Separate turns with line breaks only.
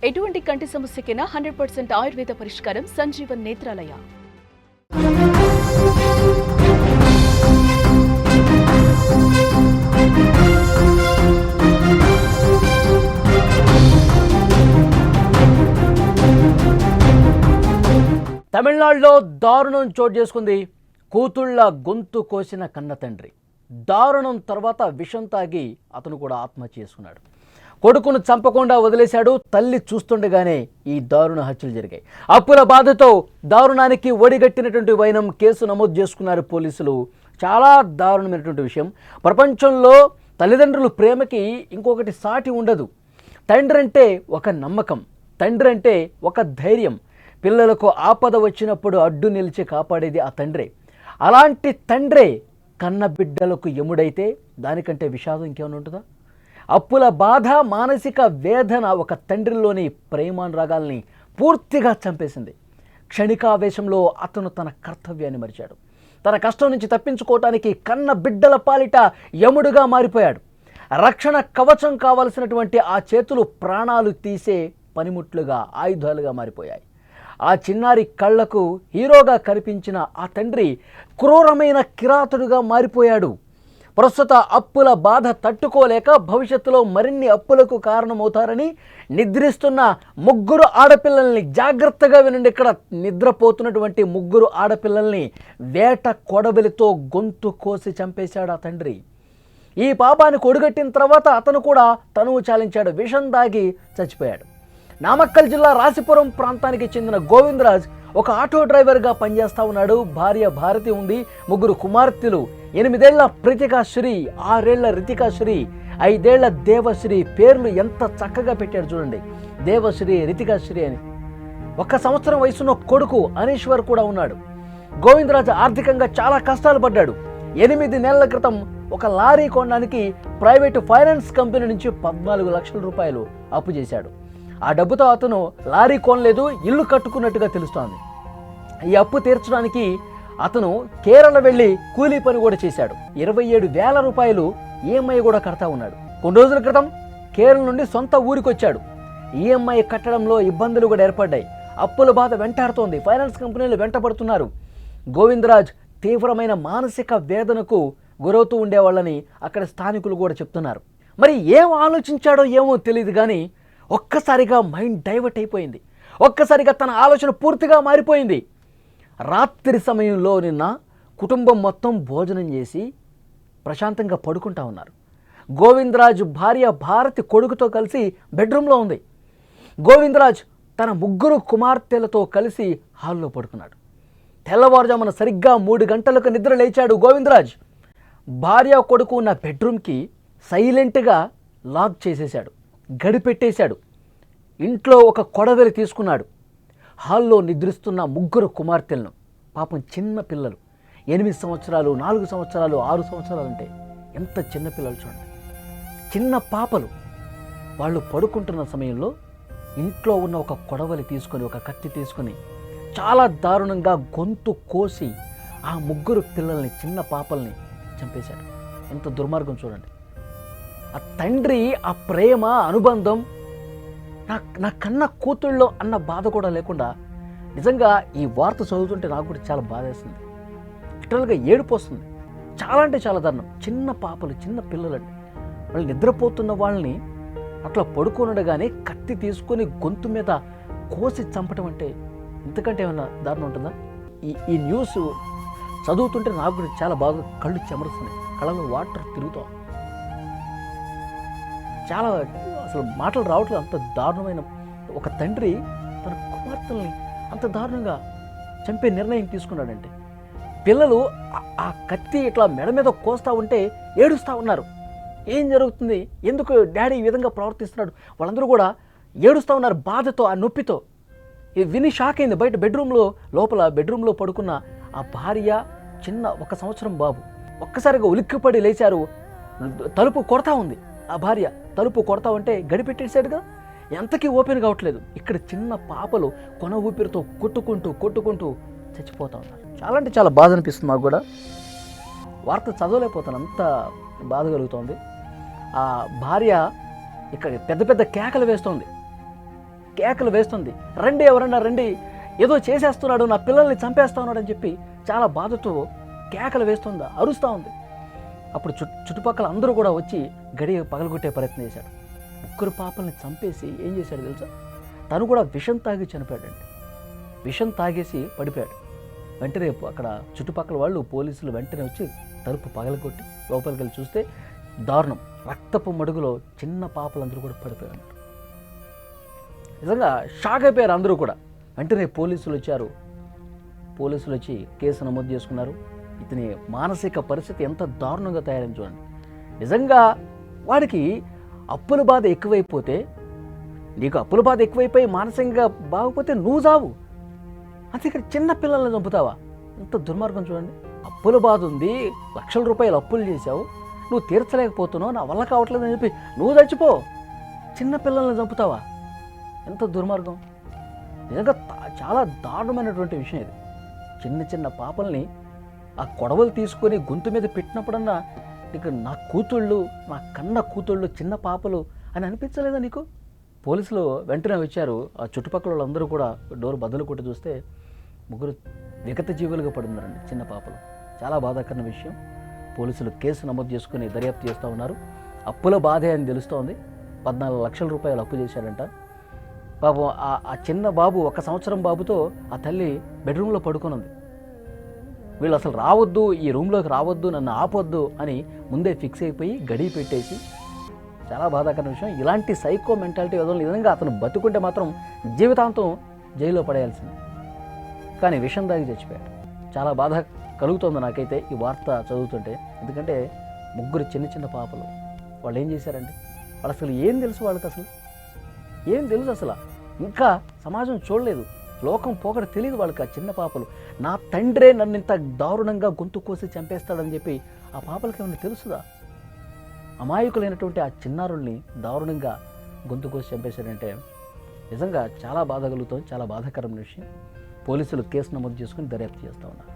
ఎటువంటి కంటి సమస్యకైనా 100% ఆయుర్వేద పరిష్కారం సంజీవన్ నేత్రాలయ.
తమిళనాడులో దారుణం చోటు చేసుకుంది. కూతుళ్ల గొంతు కోసిన కన్న తండ్రి దారుణం తర్వాత విషం తాగి అతను కూడా ఆత్మహత్య చేసుకున్నాడు. కొడుకును చంపకుండా వదిలేశాడు. తల్లి చూస్తుండగానే ఈ దారుణ హత్యలు జరిగాయి. అప్పుల బాధతో దారుణానికి ఒడిగట్టినటువంటి వైనం కేసు నమోదు చేసుకున్నారు పోలీసులు. చాలా దారుణమైనటువంటి విషయం. ప్రపంచంలో తల్లిదండ్రుల ప్రేమకి ఇంకొకటి సాటి ఉండదు. తండ్రి అంటే ఒక నమ్మకం, తండ్రి అంటే ఒక ధైర్యం. పిల్లలకు ఆపద వచ్చినప్పుడు అడ్డు నిలిచి కాపాడేది ఆ తండ్రే. అలాంటి తండ్రే కన్న బిడ్డలకు యముడైతే దానికంటే విషాదం ఇంకేమైనా ఉంటుందా? అప్పుల బాధ, మానసిక వేదన ఒక తండ్రిలోని ప్రేమానురాగాల్ని పూర్తిగా చంపేసింది. క్షణికావేశంలో అతను తన కర్తవ్యాన్ని మరిచాడు. తన కష్టం నుంచి తప్పించుకోవటానికి కన్న బిడ్డల పాలిట యముడుగా మారిపోయాడు. రక్షణ కవచం కావలసినటువంటి ఆ చేతులు ప్రాణాలు తీసే పనిముట్లుగా, ఆయుధాలుగా మారిపోయాయి. ఆ చిన్నారి కళ్లకు హీరోగా కనిపించిన ఆ తండ్రి క్రూరమైన కిరాతుడుగా మారిపోయాడు. ప్రస్తుత అప్పుల బాధ తట్టుకోలేక భవిష్యత్తులో మరిన్ని అప్పులకు కారణమవుతారని నిద్రిస్తున్న ముగ్గురు ఆడపిల్లల్ని, జాగ్రత్తగా వినండి, ఇక్కడ నిద్రపోతున్నటువంటి ముగ్గురు ఆడపిల్లల్ని వేట కొడవలితో గొంతు కోసి చంపేశాడు ఆ తండ్రి. ఈ పాపాన్ని కొడుగట్టిన తర్వాత అతను కూడా తనువు చాలించాడు. విషం దాగి చచ్చిపోయాడు. నామక్కల్ జిల్లా రాసిపురం ప్రాంతానికి చెందిన గోవిందరాజ్ ఒక ఆటో డ్రైవర్గా పనిచేస్తూ ఉన్నాడు. భార్య భారతి ఉంది. ముగ్గురు కుమార్తెలు. 8 ఏళ్ల ప్రీతికాశ్రీ, 6 ఏళ్ల రితికాశ్రీ, 5 ఏళ్ల దేవశ్రీ. పేర్లు ఎంత చక్కగా పెట్టాడు చూడండి, దేవశ్రీ, రితికాశ్రీ అని. 1 సంవత్సరం వయసున్న కొడుకు అనీశ్వర్ కూడా ఉన్నాడు. గోవిందరాజ్ ఆర్థికంగా చాలా కష్టాలు పడ్డాడు. 8 నెలల క్రితం ఒక లారీ కొనడానికి ప్రైవేటు ఫైనాన్స్ కంపెనీ నుంచి 14 లక్షల రూపాయలు అప్పు చేశాడు. ఆ డబ్బుతో అతను లారీ కొనలేదు, ఇల్లు కట్టుకున్నట్టుగా తెలుస్తోంది. ఈ అప్పు తీర్చడానికి అతను కేరళ వెళ్ళి కూలీ పని కూడా చేశాడు. 27,000 రూపాయలు ఈఎంఐ కూడా కడతా ఉన్నాడు. కొన్ని రోజుల క్రితం కేరళ నుండి సొంత ఊరికి వచ్చాడు. ఈఎంఐ కట్టడంలో ఇబ్బందులు కూడా ఏర్పడ్డాయి. అప్పుల బాధ వెంటాడుతోంది. ఫైనాన్స్ కంపెనీలు వెంటబడుతున్నారు. గోవిందరాజ్ తీవ్రమైన మానసిక వేదనకు గురవుతూ ఉండేవాళ్ళని అక్కడ స్థానికులు కూడా చెప్తున్నారు. మరి ఏం ఆలోచించాడో ఏమో తెలియదు కానీ ఒక్కసారిగా మైండ్ డైవర్ట్ అయిపోయింది. ఒక్కసారిగా తన ఆలోచన పూర్తిగా మారిపోయింది. రాత్రి సమయంలో నిన్న కుటుంబం మొత్తం భోజనం చేసి ప్రశాంతంగా పడుకుంటా ఉన్నారు. గోవిందరాజ్ భార్య భారతి కొడుకుతో కలిసి బెడ్రూమ్లో ఉంది. గోవిందరాజ్ తన ముగ్గురు కుమార్తెలతో కలిసి హాల్లో పడుకున్నాడు. తెల్లవారుజామున సరిగ్గా 3 గంటలకు నిద్ర లేచాడు గోవిందరాజ్. భార్య కొడుకు ఉన్న బెడ్రూమ్కి సైలెంట్గా లాక్ చేసేశాడు, గడిపెట్టేశాడు. ఇంట్లో ఒక కొడవలి తీసుకున్నాడు. హాల్లో నిద్రిస్తున్న ముగ్గురు కుమార్తెలను, పాపం చిన్న పిల్లలు, 8 సంవత్సరాలు, 4 సంవత్సరాలు, 6 సంవత్సరాలు అంటే ఎంత చిన్న పిల్లలు చూడండి, చిన్న పాపలు. వాళ్ళు పడుకుంటున్న సమయంలో ఇంట్లో ఉన్న ఒక కొడవలి తీసుకొని, ఒక కత్తి తీసుకొని చాలా దారుణంగా గొంతు కోసి ఆ ముగ్గురు పిల్లల్ని, చిన్న పాపల్ని చంపేశాడు. ఎంత దుర్మార్గం చూడండి. ఆ తండ్రి ఆ ప్రేమ, అనుబంధం, నా కన్న కూతుళ్ళో అన్న బాధ కూడా లేకుండా, నిజంగా ఈ వార్త చదువుతుంటే నాకు కూడా చాలా బాధ వేస్తుంది. లిటరల్గా ఏడుపు వస్తుంది. చాలా అంటే చాలా దారుణం. చిన్న పాపలు, చిన్న పిల్లలండి. వాళ్ళు నిద్రపోతున్న వాళ్ళని అట్లా పడుకోనడగానే కత్తి తీసుకొని గొంతు మీద కోసి చంపటం అంటే ఇంతకంటే ఏమన్నా దారుణం ఉంటుందా? ఈ న్యూస్ చదువుతుంటే నాకు కూడా చాలా బాగా కళ్ళు చెమరుస్తున్నాయి, కళ్ళలో వాటర్ తిరుగుతాం. చాలా అసలు మాటలు రావట్లేదు. అంత దారుణమైన ఒక తండ్రి తన కుమార్తెల్ని అంత దారుణంగా చంపే నిర్ణయం తీసుకున్నాడంటే, పిల్లలు ఆ కత్తి ఇట్లా మెడ మీద కోస్తూ ఉంటే ఏడుస్తూ ఉన్నారు. ఏం జరుగుతుంది, ఎందుకు డాడీ ఈ విధంగా ప్రవర్తిస్తున్నాడు, వాళ్ళందరూ కూడా ఏడుస్తూ ఉన్నారు బాధతో, ఆ నొప్పితో. ఇది విని షాక్ అయింది. బయట లోపల బెడ్రూమ్లో పడుకున్న ఆ భార్య, చిన్న 1 సంవత్సరం బాబు ఒక్కసారిగా ఉలిక్కిపడి లేచారు. తలుపు కొడతా ఉంది. ఆ భార్య తలుపు కొడతా ఉంటే గడిపెట్టేసాడుగా, ఎంతకీ ఓపెన్ కావట్లేదు. ఇక్కడ చిన్న పాపలు కొన ఊపిరితో కొట్టుకుంటూ చచ్చిపోతూ ఉన్నారు. చాలా అంటే చాలా బాధ అనిపిస్తుంది నాకు కూడా. వార్త చదవలేకపోతాను, అంత బాధ కలుగుతోంది. ఆ భార్య ఇక్కడ పెద్ద పెద్ద కేకలు వేస్తోంది. కేకలు వేస్తుంది, రండి ఎవరన్నా రండి, ఏదో చేసేస్తున్నాడు, నా పిల్లల్ని చంపేస్తా ఉన్నాడు అని చెప్పి చాలా బాధతో కేకలు వేస్తుందా, అరుస్తూ ఉంది. అప్పుడు చుట్టుపక్కల అందరూ కూడా వచ్చి గడియ పగలగొట్టే ప్రయత్నం చేశాడు. 3 పాపల్ని చంపేసి ఏం చేశాడు తెలుసా, తను కూడా విషం తాగి చనిపోయాడండి. విషం తాగేసి పడిపోయాడు. వెంటనే అక్కడ చుట్టుపక్కల వాళ్ళు పోలీసులు వెంటనే వచ్చి తలుపు పగలగొట్టి లోపలికి వెళ్ళి చూస్తే దారుణం, రక్తపు మడుగులో చిన్న పాపలందరూ కూడా పడిపోయారు. నిజంగా షాక్ అయిపోయారు అందరూ కూడా. వెంటనే పోలీసులు వచ్చారు. పోలీసులు వచ్చి కేసు నమోదు చేసుకున్నారు. ఇతని మానసిక పరిస్థితి ఎంత దారుణంగా తయారైంది చూడండి. నిజంగా వాడికి అప్పుల బాధ ఎక్కువైపోతే, నీకు అప్పుల బాధ ఎక్కువైపోయి మానసికంగా బాగపోతే నువ్వు చావు, అంతే ఇక్కడ చిన్న పిల్లల్ని చంపుతావా? ఎంత దుర్మార్గం చూడండి. అప్పుల బాధ ఉంది, లక్షల రూపాయలు అప్పులు చేశావు, నువ్వు తీర్చలేకపోతున్నావు, నా వల్ల కావట్లేదని చెప్పి నువ్వు చచ్చిపో, చిన్న పిల్లల్ని చంపుతావా? ఎంత దుర్మార్గం. నిజంగా చాలా దారుణమైనటువంటి విషయం ఇది. చిన్న చిన్న పాపల్ని ఆ కొడవలు తీసుకొని గొంతు మీద పెట్టినప్పుడన్నా నీకు నా కూతుళ్ళు, నా కన్న కూతుళ్ళు చిన్న పాపలు అని అనిపించలేదా నీకు? పోలీసులు వెంటనే వచ్చారు. ఆ చుట్టుపక్కల వాళ్ళందరూ కూడా డోర్ బదులు కొట్టి చూస్తే 3 విగత జీవులుగా పడున్నారండి, చిన్న పాపలు. చాలా బాధాకరమైన విషయం. పోలీసులు కేసు నమోదు చేసుకుని దర్యాప్తు చేస్తూ ఉన్నారు. అప్పుల బాధే అని తెలుస్తోంది. 14 లక్షల రూపాయలు అప్పు చేశాడంట పాపం. ఆ చిన్న బాబు, 1 సంవత్సరం బాబుతో ఆ తల్లి బెడ్రూమ్లో పడుకొని ఉంది. వీళ్ళు అసలు రావద్దు, ఈ రూమ్లోకి రావద్దు, నన్ను ఆపొద్దు అని ముందే ఫిక్స్ అయిపోయి గడి పెట్టేసి, చాలా బాధాకరమైన విషయం. ఇలాంటి సైకో మెంటాలిటీ వదలని, నిజంగా అతను బతుకుంటే మాత్రం జీవితాంతం జైల్లో పడేయాల్సింది. కానీ విషం దాగి చచ్చిపోయాడు. చాలా బాధ కలుగుతుంది నాకైతే ఈ వార్త చదువుతుంటే. ఎందుకంటే 3 చిన్న చిన్న పాపలు, వాళ్ళు ఏం చేశారండి? వాళ్ళు అసలు ఏం తెలుసు వాళ్ళకి? అసలు ఏం తెలుసు? అసలు ఇంకా సమాజం చూడలేదు, లోకం పోకడ తెలియదు వాళ్ళకి. ఆ చిన్న పాపలు, నా తండ్రే నన్ను ఇంత దారుణంగా గొంతు కోసి చంపేస్తాడని చెప్పి ఆ పాపలకి ఏమైనా తెలుసుదా? అమాయకులైనటువంటి ఆ చిన్నారుల్ని దారుణంగా గొంతు కోసి చంపేశాడంటే నిజంగా చాలా బాధ కలుగుతుంది. చాలా బాధాకరమైన విషయం. పోలీసులు కేసు నమోదు చేసుకుని దర్యాప్తు చేస్తూ ఉన్నారు.